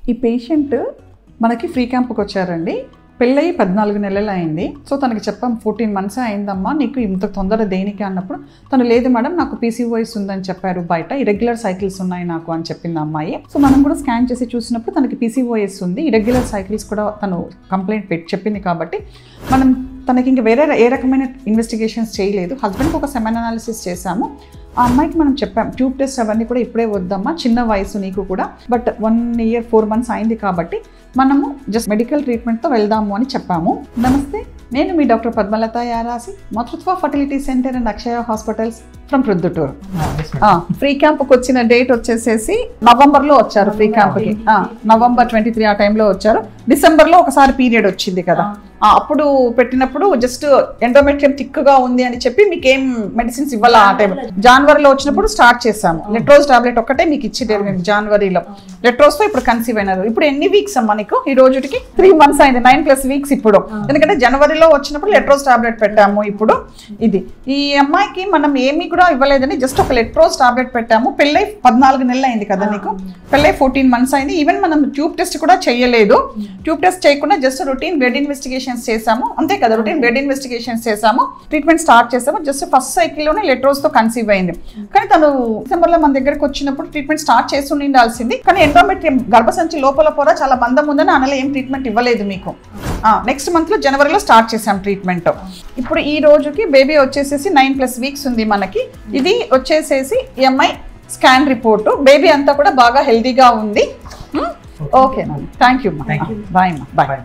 ఈ పేషెంట్ మనకి ఫ్రీ క్యాంప్కి వచ్చారండి. పెళ్ళయి 14 నెలలు అయింది. సో తనకి చెప్పాం 14 months అయిందమ్మా, నీకు ఇంత తొందర దేనికి అన్నప్పుడు తను లేదు మేడం నాకు PCOS ఉందని చెప్పారు, బయట ఇరెగ్యులర్ సైకిల్స్ ఉన్నాయి నాకు అని చెప్పింది అమ్మాయి. సో మనం కూడా స్కాన్ చేసి చూసినప్పుడు తనకి PCOS ఉంది, ఇరెగ్యులర్ సైకిల్స్ కూడా తను కంప్లైంట్ చెప్పింది. కాబట్టి మనం తనకి ఇంకా వేరే ఏ రకమైన ఇన్వెస్టిగేషన్స్ చేయలేదు. హస్బెండ్కి ఒక సెమెన్ అనాలిసిస్ చేశాము. ఆ అమ్మాయికి మనం చెప్పాం ట్యూబ్ టెస్ట్ అవన్నీ కూడా ఇప్పుడే వద్దమ్మా, చిన్న వయసు నీకు కూడా, బట్ 1 year 4 months అయింది కాబట్టి మనము జస్ట్ మెడికల్ ట్రీట్మెంట్తో వెళ్దాము అని చెప్పాము. నమస్తే, నేను మీ doctor Padmalatha Yarasi, Matruthva fertility centre and Akshaya hospitals from Proddatur. Free క్యాంప్కి వచ్చిన డేట్ వచ్చేసేసి నవంబర్లో వచ్చారు. ఫ్రీ క్యాంప్కి November 23 ఆ టైంలో వచ్చారు. డిసెంబర్లో ఒకసారి పీరియడ్ వచ్చింది కదా, అప్పుడు పెట్టినప్పుడు జస్ట్ ఎండోమెట్రియం థిక్గా ఉంది అని చెప్పి మీకు ఏం మెడిసిన్స్ ఇవ్వాలి. ఆ టైం జనవరిలో వచ్చినప్పుడు స్టార్ట్ చేసాము. లెట్రోజ్ టాబ్లెట్ ఒక్కటే మీకు ఇచ్చేది మేము జనవరిలో. లెట్రోజ్తో ఇప్పుడు కన్సీవ్ అయినారు. ఇప్పుడు ఎన్ని వీక్స్ అమ్మా నీకు? ఈ రోజుకి 3 months అయింది, 9+ weeks ఇప్పుడు. ఎందుకంటే జనవరిలో వచ్చినప్పుడు లెట్రోజ్ టాబ్లెట్ పెట్టాము. ఇప్పుడు ఇది ఈ అమ్మాయికి మనం ఏమీ కూడా ఇవ్వలేదని జస్ట్ ఒక లెట్రోజ్ టాబ్లెట్ పెట్టాము. పెళ్ళై 14 నెలలు అయింది కదా నీకు, పెళ్ళై 14 months అయింది. ఈవెన్ మనం ట్యూబ్ టెస్ట్ కూడా చేయలేదు. ట్యూబ్ టెస్ట్ చేయకుండా జస్ట్ రొటీన్ బ్లడ్ ఇన్వెస్టిగేషన్స్ చేసాము, అంతే కదా. రొటీన్ బ్లడ్ ఇన్వెస్టిగేషన్స్ చేసాము, ట్రీట్మెంట్ స్టార్ట్ చేసాము. జస్ట్ ఫస్ట్ సైకిల్లోనే లెట్రోజ్తో కన్సీవ్ అయింది. కానీ తను డిసెంబర్లో మన దగ్గరకు వచ్చినప్పుడు ట్రీట్మెంట్ స్టార్ట్ చేసి ఉండాల్సింది. కానీ ఎండోమెట్రియం గర్భసంచి లోపల పొర చాలా మందం ఉందని అనలో ఏం ట్రీట్మెంట్ ఇవ్వలేదు మీకు. నెక్స్ట్ మంత్లో జనవరిలో స్టార్ట్ చేసాం ట్రీట్మెంట్. ఇప్పుడు ఈ రోజుకి బేబీ వచ్చేసేసి 9+ weeks ఉంది మనకి. ఇది వచ్చేసేసి EMI స్కాన్ రిపోర్టు. బేబీ అంతా కూడా బాగా హెల్దీగా ఉంది. ఓకే థ్యాంక్ యూ, బాయ్ అమ్మా, బాయ్.